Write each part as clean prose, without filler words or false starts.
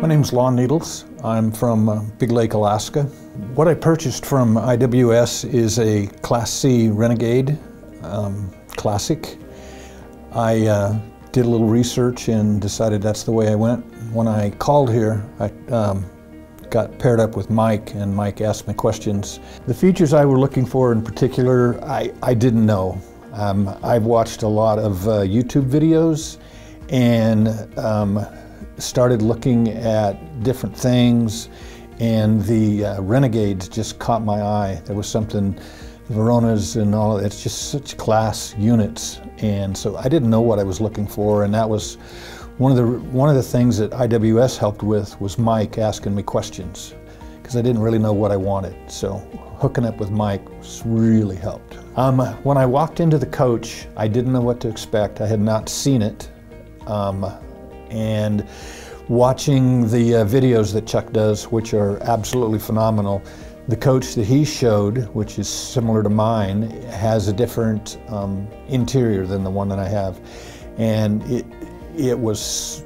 My name's Lon Needles. I'm from Big Lake, Alaska. What I purchased from IWS is a Class C Renegade Classic. I did a little research and decided that's the way I went. When I called here, I got paired up with Mike, and Mike asked me questions. The features I were looking for in particular, I didn't know. I've watched a lot of YouTube videos and started looking at different things, and the Renegades just caught my eye. There was something, Veronas and all of it, it's just such class units, and so I didn't know what I was looking for, and that was one of the things that IWS helped with was Mike asking me questions, because I didn't really know what I wanted. So hooking up with Mike really helped. When I walked into the coach, I didn't know what to expect. I had not seen it. And watching the videos that Chuck does, which are absolutely phenomenal, the coach that he showed, which is similar to mine, has a different interior than the one that I have. And it was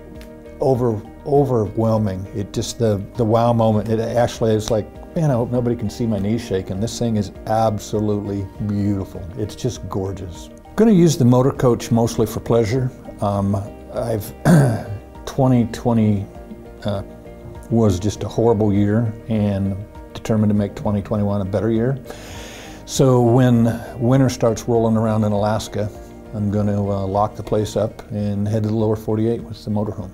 overwhelming. It just, the wow moment, it actually is like, man, I hope nobody can see my knees shaking. This thing is absolutely beautiful. It's just gorgeous. I'm going to use the Motor Coach mostly for pleasure. 2020 was just a horrible year, and determined to make 2021 a better year. So when winter starts rolling around in Alaska, I'm going to lock the place up and head to the lower 48 with the motorhome.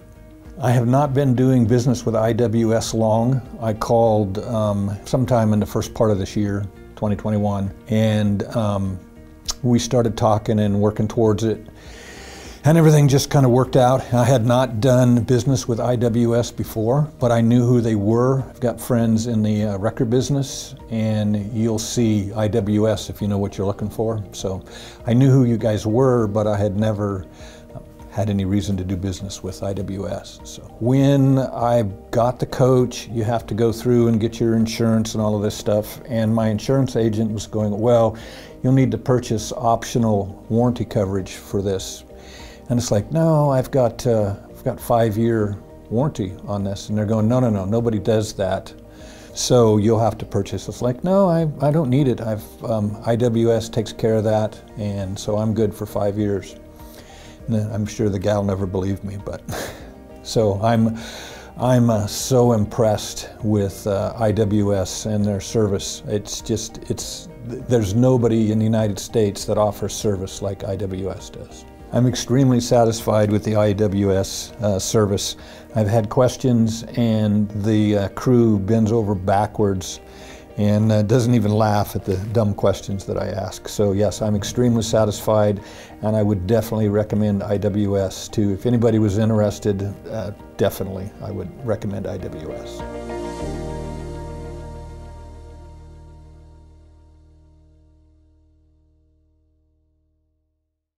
I have not been doing business with IWS long. I called sometime in the first part of this year, 2021, and we started talking and working towards it. And everything just kind of worked out. I had not done business with IWS before, but I knew who they were. I've got friends in the record business, and you'll see IWS if you know what you're looking for. So I knew who you guys were, but I had never had any reason to do business with IWS. So when I got the coach, you have to go through and get your insurance and all of this stuff. And my insurance agent was going, well, you'll need to purchase optional warranty coverage for this. And it's like, no, I've got 5-year warranty on this. And they're going, no, nobody does that. So you'll have to purchase. It's like, no, I don't need it. IWS takes care of that, and so I'm good for 5 years. And I'm sure the gal never believed me, but so I'm so impressed with IWS and their service. There's nobody in the United States that offers service like IWS does. I'm extremely satisfied with the IWS service. I've had questions, and the crew bends over backwards and doesn't even laugh at the dumb questions that I ask. So yes, I'm extremely satisfied, and I would definitely recommend IWS too. If anybody was interested, definitely I would recommend IWS.